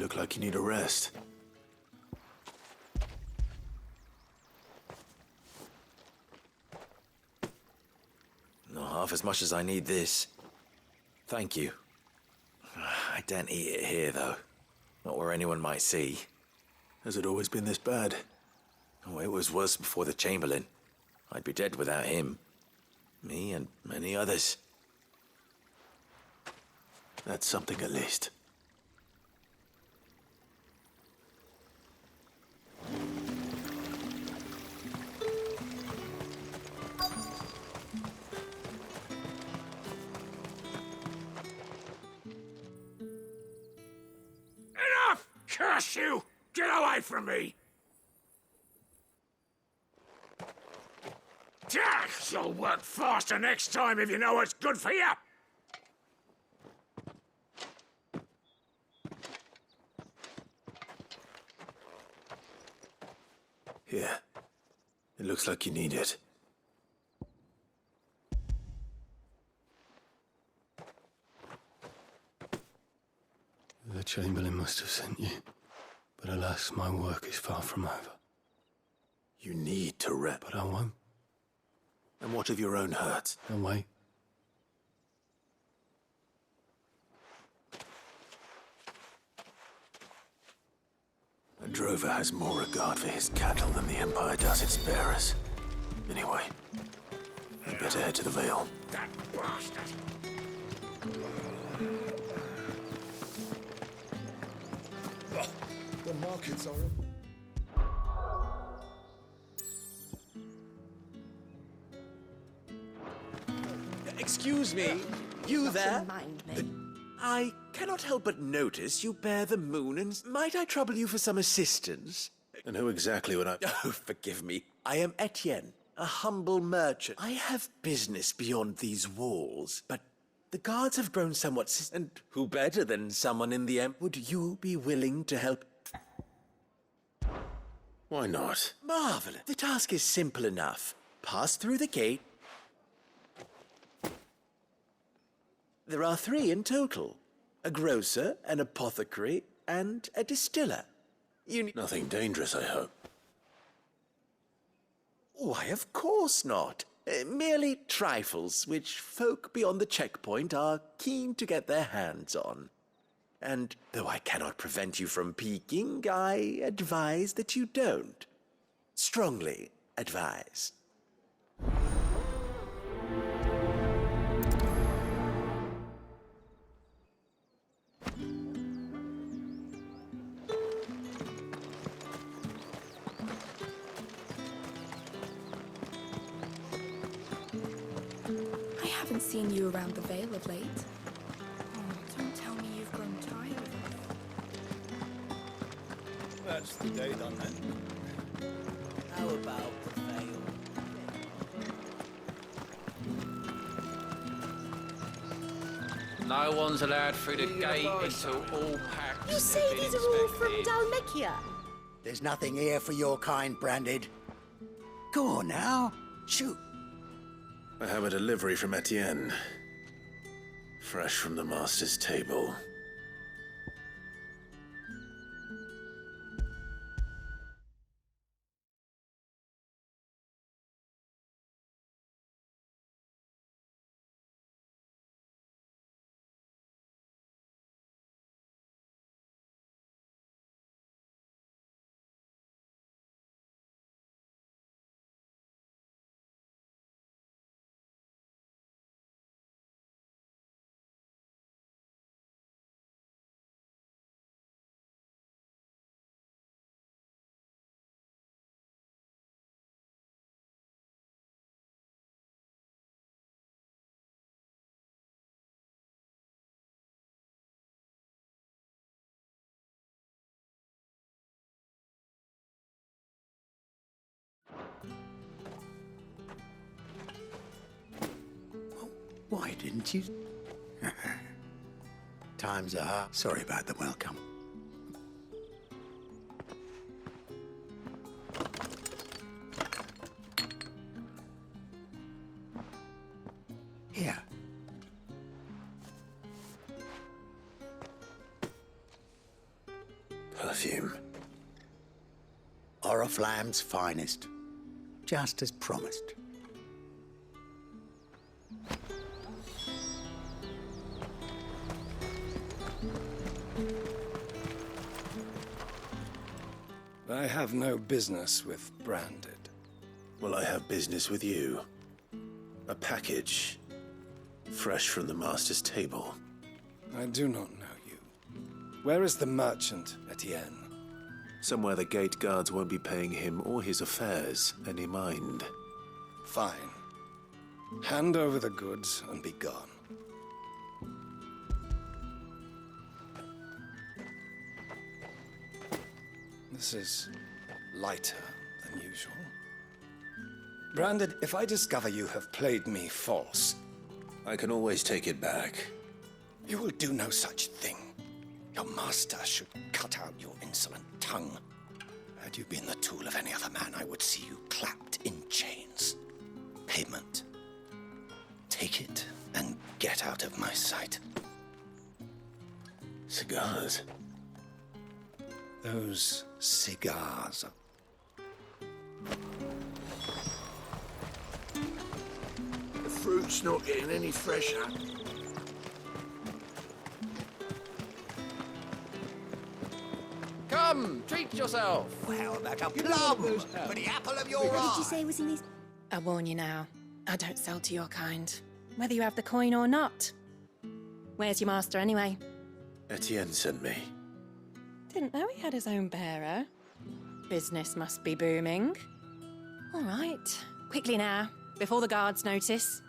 look like you need a rest. Not half as much as I need this. Thank you. I daren't eat it here, though. Not where anyone might see. Has it always been this bad? Oh, it was worse before the Chamberlain. I'd be dead without him. Me and many others. That's something at least. Enough! Curse you! Get away from me! You'll work faster next time if you know what's good for you! Here. It looks like you need it. The Chamberlain must have sent you. But alas, my work is far from over. You need to rep. But I won't. And what of your own hurts? Don't wait. A drover has more regard for his cattle than the Empire does its bearers. Anyway, you'd better head to the Vale. That bastard! The markets are... Excuse me, you there? Mind me. I cannot help but notice you bear the moon, and might I trouble you for some assistance? And who exactly would I... Oh, forgive me. I am Etienne, a humble merchant. I have business beyond these walls, but the guards have grown somewhat and who better than someone in the Would you be willing to help? Why not? Marvelous. The task is simple enough. Pass through the gate. There are 3 in total. A grocer, an apothecary, and a distiller. You need... Nothing dangerous, I hope. Why, of course not. Merely trifles, which folk beyond the checkpoint are keen to get their hands on. And though I cannot prevent you from peeking, I advise that you don't. Strongly advise. I haven't seen you around the Vale of late. Oh, don't tell me you've grown tired of us. That's the day done then. How about the Vale? No one's allowed through the gate until all packs You say have been these are all from inspected. Dalmekia? There's nothing here for your kind, Branded. Go on now. Shoot. I have a delivery from Etienne. Fresh from the master's table. Why didn't you? Times are hard. Sorry about the welcome. Here. Perfume. Oriflamme's finest. Just as promised. I have no business with Branded. Well, I have business with you. A package. Fresh from the master's table. I do not know you. Where is the merchant, Etienne? Somewhere the gate guards won't be paying him or his affairs any mind. Fine. Hand over the goods and be gone. This is lighter than usual. Branded, if I discover you have played me false, I can always take it back. you will do no such thing. Your master should cut out your insolent tongue. Had you been the tool of any other man, I would see you clapped in chains. Payment. Take it and get out of my sight. Cigars. Those cigars. The fruit's not getting any fresher. Come, treat yourself. How about a plum for the apple of your What eye? did you say was in these? I warn you now, I don't sell to your kind, whether you have the coin or not. Where's your master anyway? Etienne sent me. Didn't know he had his own bearer. Business must be booming. All right, quickly now, before the guards notice.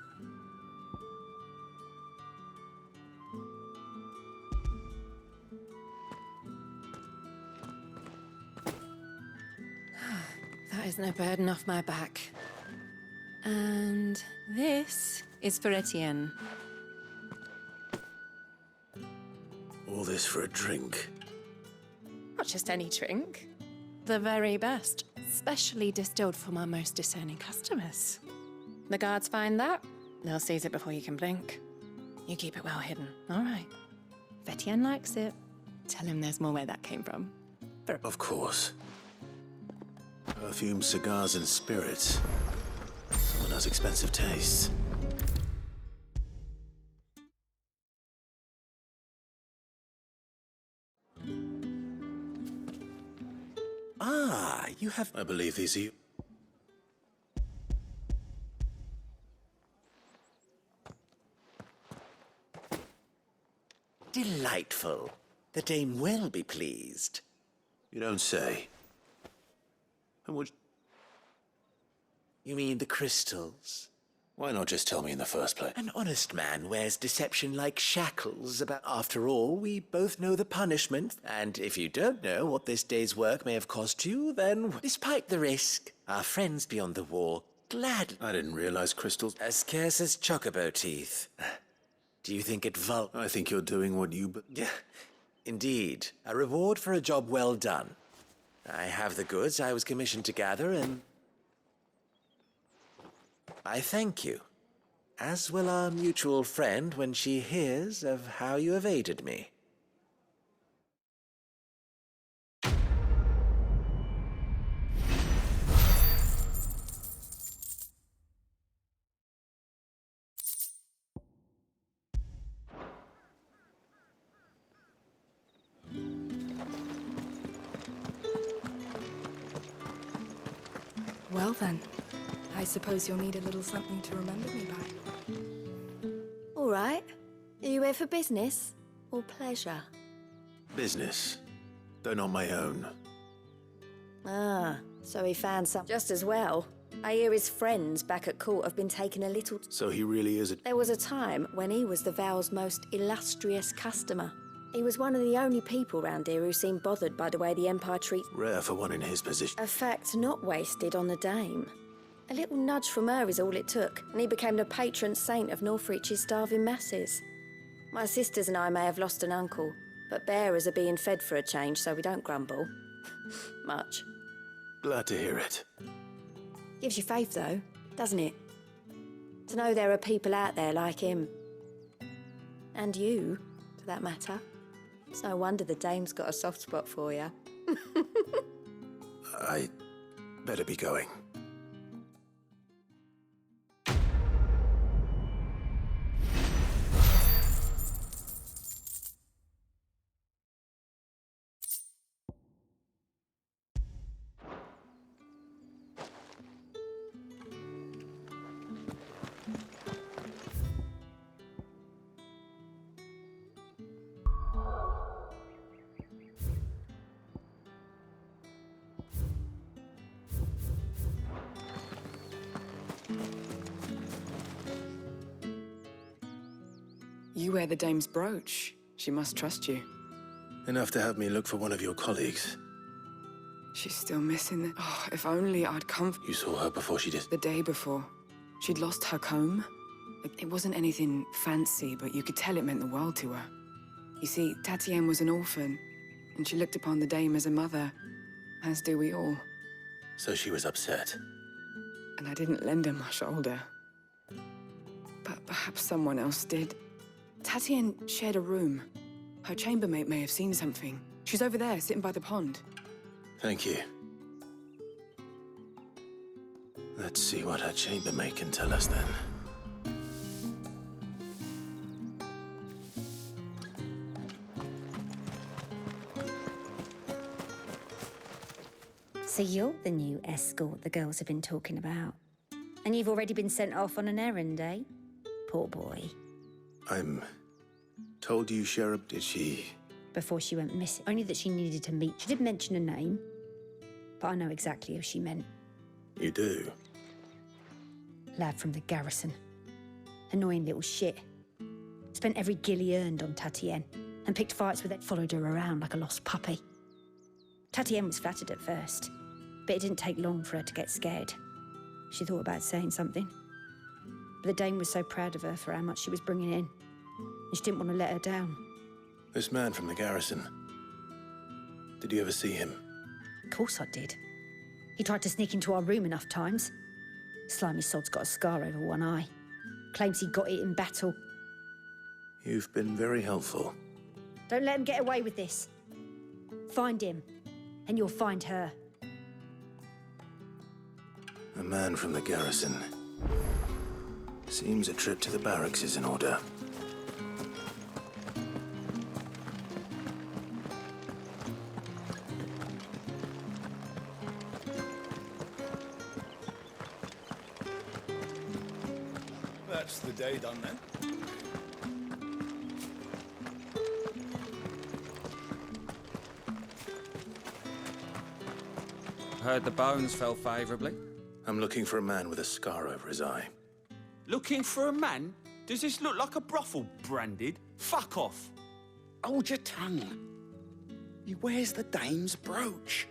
That is no burden off my back. And this is for Etienne. All this for a drink. Not just any drink. The very best, specially distilled for my most discerning customers. The guards find that, they'll seize it before you can blink. You keep it well hidden, all right? If Etienne likes it, tell him there's more where that came from. Of course. Perfume, cigars, and spirits. Someone has expensive tastes. Ah, you have... I believe these are you. Delightful. The dame will be pleased. You don't say. And would... You mean the crystals? Why not just tell me in the first place? An honest man wears deception like shackles. About after all, we both know the punishment, and if you don't know what this day's work may have cost you, then, despite the risk, our friends beyond the wall gladly... I didn't realize crystals... As scarce as chocobo teeth. Do you think it I think you're doing what you... Indeed, a reward for a job well done. I have the goods I was commissioned to gather, and... I thank you, as will our mutual friend when she hears of how you have aided me. Well then, I suppose you'll need a little something to remember me by. All right. Are you here for business or pleasure? Business. Though not my own. Ah, so he found some just as well. I hear his friends back at court have been taking a little... So he really is a... There was a time when he was the Val's most illustrious customer. He was one of the only people round here who seemed bothered by the way the Empire treats... Rare for one in his position. A fact not wasted on the dame. A little nudge from her is all it took, and he became the patron saint of Northreach's starving masses. My sisters and I may have lost an uncle, but bearers are being fed for a change, so we don't grumble. Much. Glad to hear it. Gives you faith, though, doesn't it? To know there are people out there like him. And you, for that matter. It's no wonder the dame's got a soft spot for you. I better be going. You wear the dame's brooch. She must trust you. Enough to have me look for one of your colleagues. She's still missing it. Oh, if only I'd come You saw her before she did. the day before. She'd lost her comb. It wasn't anything fancy, but you could tell it meant the world to her. You see, Tatienne was an orphan, and she looked upon the dame as a mother, as do we all. So she was upset. And I didn't lend her my shoulder. But perhaps someone else did. Tatienne shared a room. Her chambermaid may have seen something. She's over there, sitting by the pond. Thank you. Let's see what her chambermaid can tell us then. So you're the new escort the girls have been talking about. And you've already been sent off on an errand, eh? Poor boy. I'm told you, Sheriff, did she... Before she went missing. Only that she needed to meet. She didn't mention a name, but I know exactly who she meant. You do? Lad from the garrison. Annoying little shit. Spent every guil he earned on Tatienne, and picked fights with it, followed her around like a lost puppy. Tatienne was flattered at first, but it didn't take long for her to get scared. She thought about saying something. But the dame was so proud of her for how much she was bringing in, and she didn't want to let her down. This man from the garrison. Did you ever see him? Of course I did. He tried to sneak into our room enough times. Slimy sod's got a scar over one eye. Claims he got it in battle. You've been very helpful. Don't let him get away with this. Find him, and you'll find her. A man from the garrison. Seems a trip to the barracks is in order. That's the day done then. Heard the bones fell favourably. I'm looking for a man with a scar over his eye. Looking for a man? Does this look like a brothel, Branded? Fuck off. Hold your tongue. He wears the dame's brooch.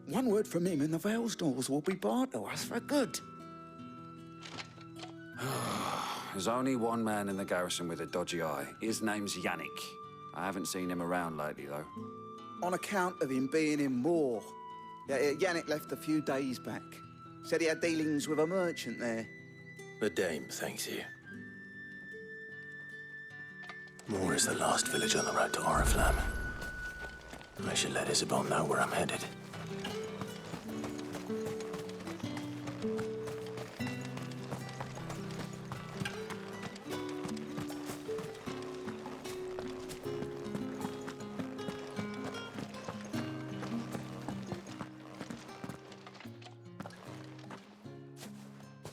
One word from him and the Vale's doors will be barred to us for good. There's only one man in the garrison with a dodgy eye. His name's Yannick. I haven't seen him around lately, though. On account of him being in war. Yeah, Yannick left a few days back. Said he had dealings with a merchant there. The dame thanks you. Moor is the last village on the road to Oriflamme. I should let Isabel know where I'm headed.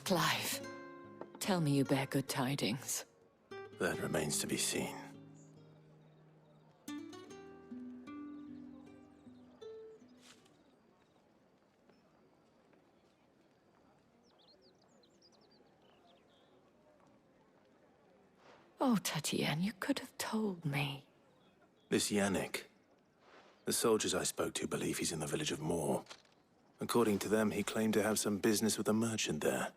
Clive, tell me you bear good tidings. That remains to be seen. Oh, Tatienne, you could have told me. This Yannick. The soldiers I spoke to believe he's in the village of Moor. According to them, he claimed to have some business with a merchant there.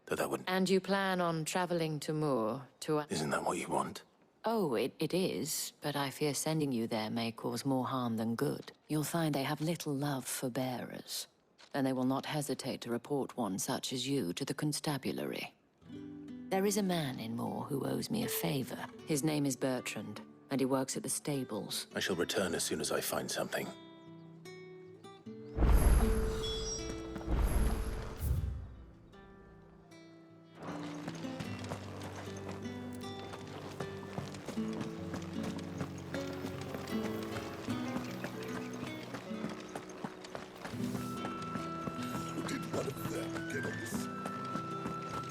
Though that wouldn't... And you plan on traveling to Moor to... Isn't that what you want? Oh, it is, but I fear sending you there may cause more harm than good. You'll find they have little love for bearers, and they will not hesitate to report one such as you to the constabulary. There is a man in Moor who owes me a favor. His name is Bertrand, and he works at the stables. I shall return as soon as I find something.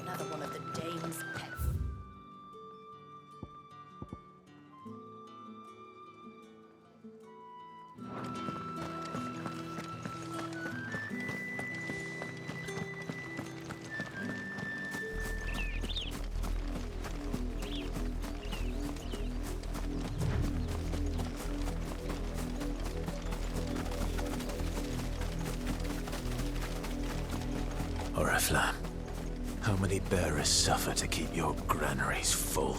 Another one of the dame's pets. Oriflamme, how many bearers suffer to keep your granaries full?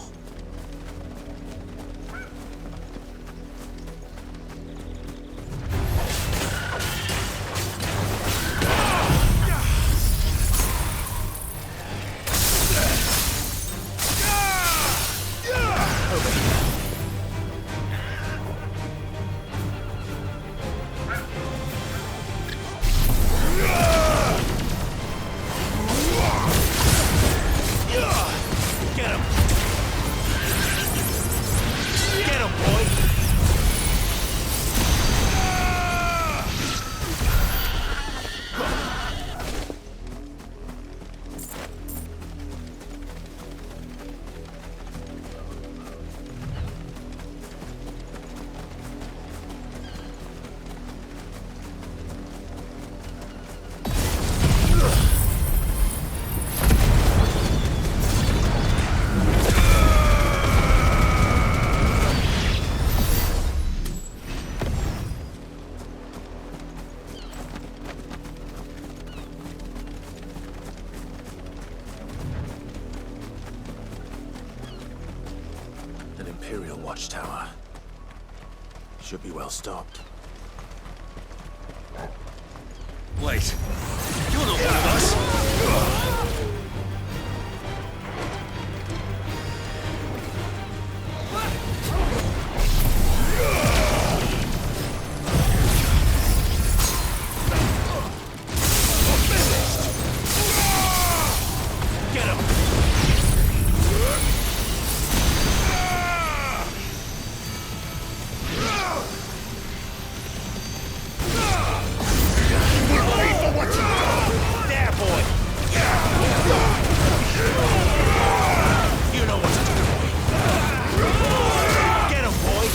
An Imperial watchtower. Should be well stocked. Wait, you're not one of us! Get him! There, boy! You know what to do, boy! Get him, boy!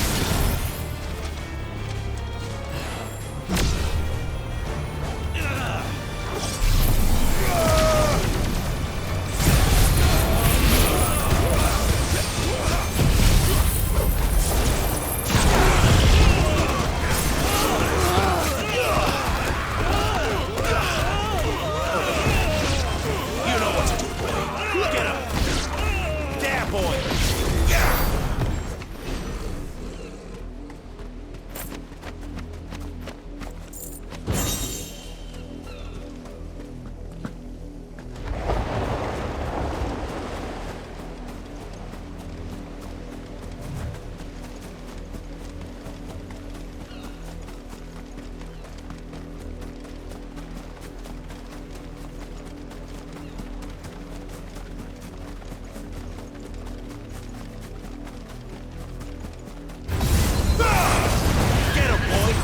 You know what to do, boy! Get him! There, boy! Get him, boy!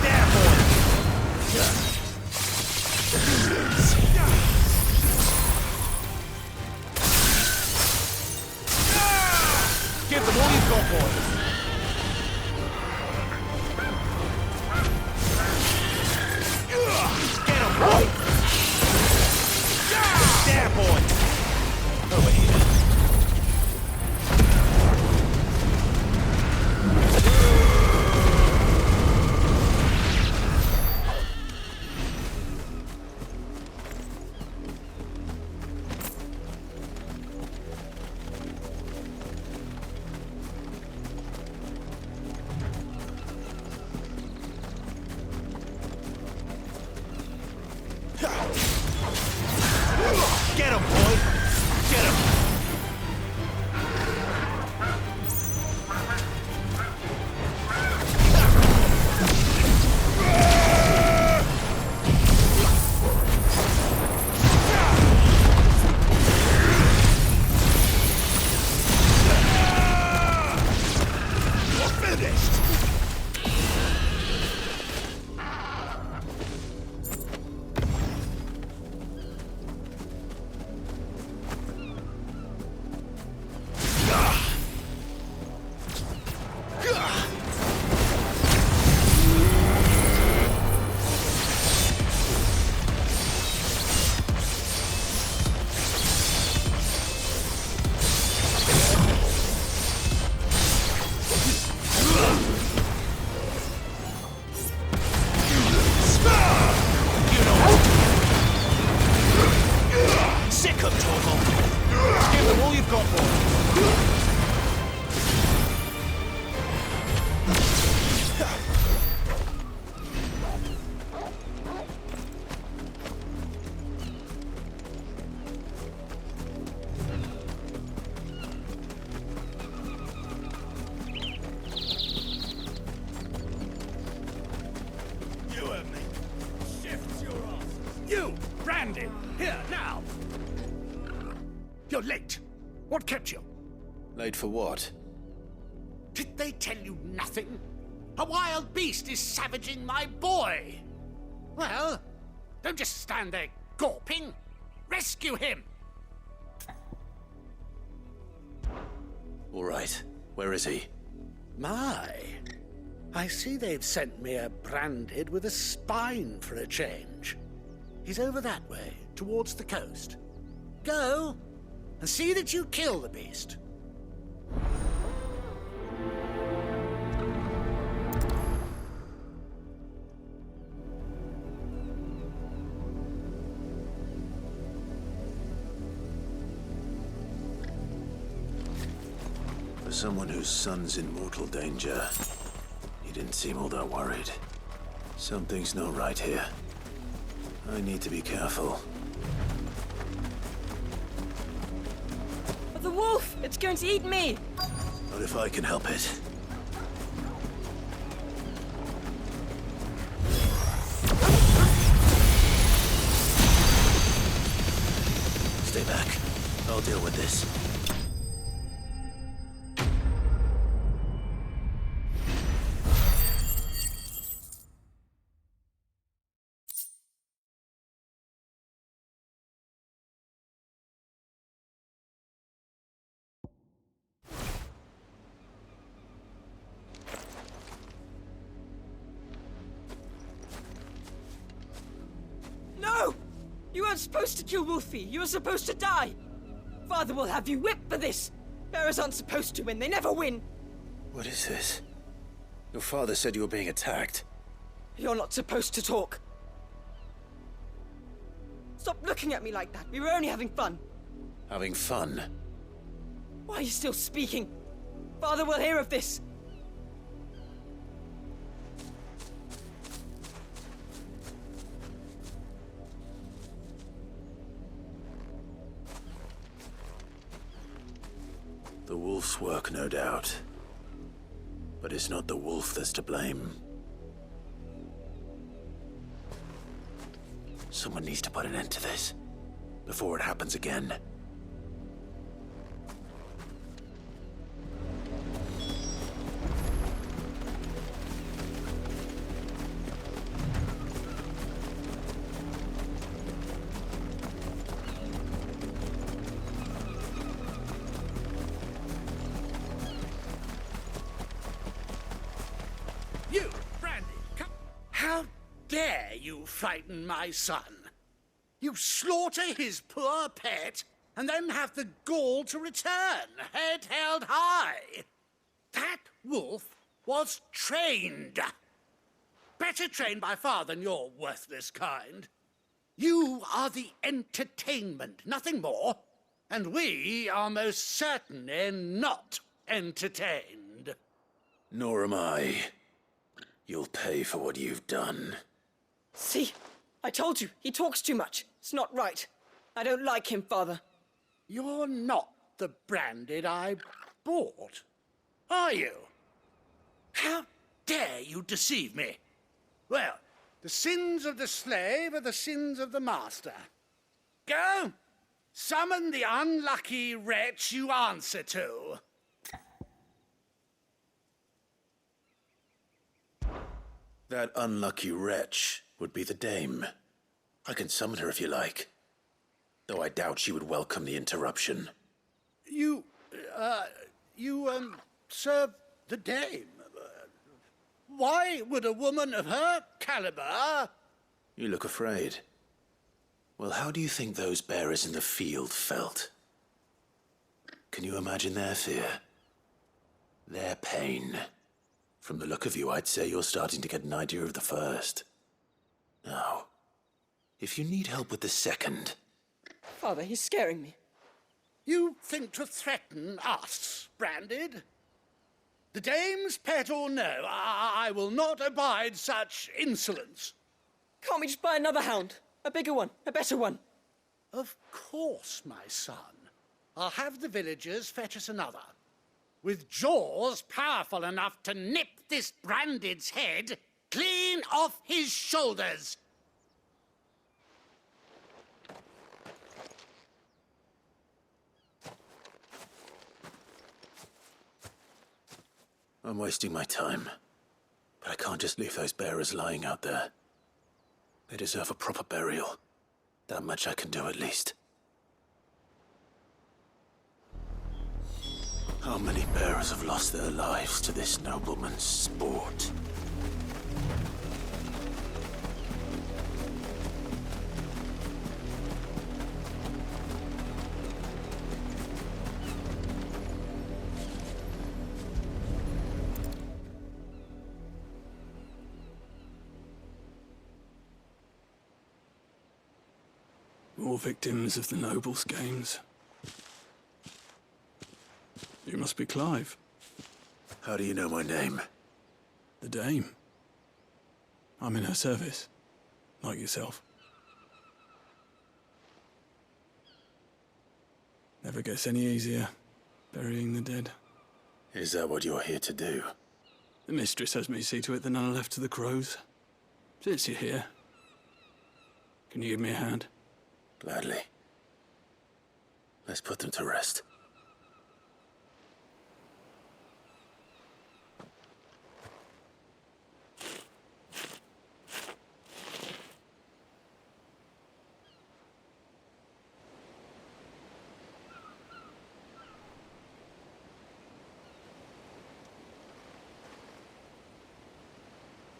There, boy! Give them all you've got, boy! Get him, boy! There, boy! Over here. You're late. What kept you? Late for what? Did they tell you nothing? A wild beast is savaging my boy. Well, don't just stand there gawping. Rescue him! All right. Where is he? My. I see they've sent me a branded with a spine for a change. He's over that way, towards the coast. Go, and see that you kill the beast. For someone whose son's in mortal danger, he didn't seem all that worried. Something's not right here. I need to be careful. The wolf! It's going to eat me! Not if I can help it. Stay back. I'll deal with this. No! You weren't supposed to kill Wolfie. You were supposed to die. Father will have you whipped for this. Bearers aren't supposed to win. They never win. What is this? Your father said you were being attacked. You're not supposed to talk. Stop looking at me like that. We were only having fun. Having fun? Why are you still speaking? Father will hear of this. The wolf's work, no doubt. But it's not the wolf that's to blame. Someone needs to put an end to this, before it happens again. You, Brandy, come. How dare you frighten my son? You slaughter his poor pet, and then have the gall to return, head held high. That wolf was trained. Better trained by far than your worthless kind. You are the entertainment, nothing more. And we are most certainly not entertained. Nor am I. You'll pay for what you've done. See? I told you, he talks too much. It's not right. I don't like him, Father. You're not the branded I bought, are you? How dare you deceive me? Well, the sins of the slave are the sins of the master. Go, summon the unlucky wretch you answer to. That unlucky wretch would be the dame. I can summon her if you like. Though I doubt she would welcome the interruption. You serve the dame. Why would a woman of her caliber... You look afraid. Well, how do you think those bearers in the field felt? Can you imagine their fear? Their pain? From the look of you, I'd say you're starting to get an idea of the first. Now, if you need help with the second... Father, he's scaring me. You think to threaten us, Branded? The dame's pet or no, I will not abide such insolence. Can't we just buy another hound? A bigger one, a better one. Of course, my son. I'll have the villagers fetch us another. With jaws powerful enough to nip this Branded's head clean off his shoulders. I'm wasting my time. But I can't just leave those bearers lying out there. They deserve a proper burial. That much I can do at least. How many bearers have lost their lives to this nobleman's sport? More victims of the nobles' games. You must be Clive. How do you know my name? The Dame. I'm in her service, like yourself. Never gets any easier, burying the dead. Is that what you're here to do? The mistress has me see to it that none are left to the crows. Since you're here, can you give me a hand? Gladly. Let's put them to rest.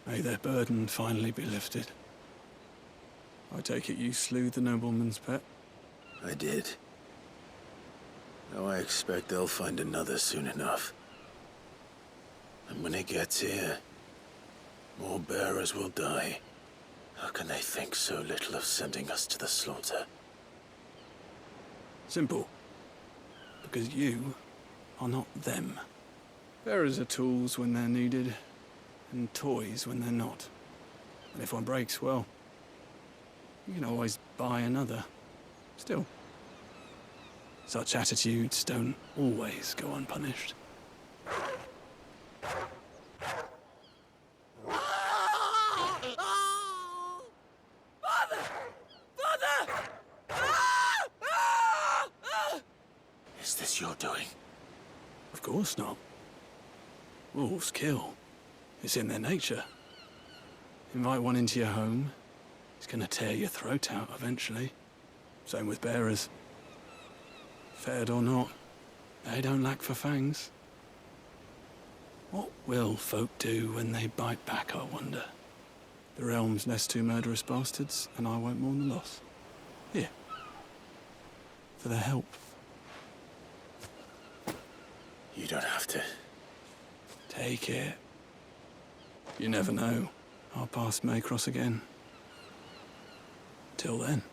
May their burden finally be lifted. I take it you slew the nobleman's pet? I did. Now I expect they'll find another soon enough. And when it gets here, more bearers will die. How can they think so little of sending us to the slaughter? Simple. Because you are not them. Bearers are tools when they're needed, and toys when they're not. And if one breaks, well, you can always buy another. Still, such attitudes don't always go unpunished. Father! Father! Is this your doing? Of course not. Wolves kill. It's in their nature. Invite one into your home, he's gonna tear your throat out eventually. Same with bearers. Fed or not, they don't lack for fangs. What will folk do when they bite back, I wonder? The realm's nest two murderous bastards, and I won't mourn the loss. Here. For their help. You don't have to. Take it. You never know. Our paths may cross again. Till then.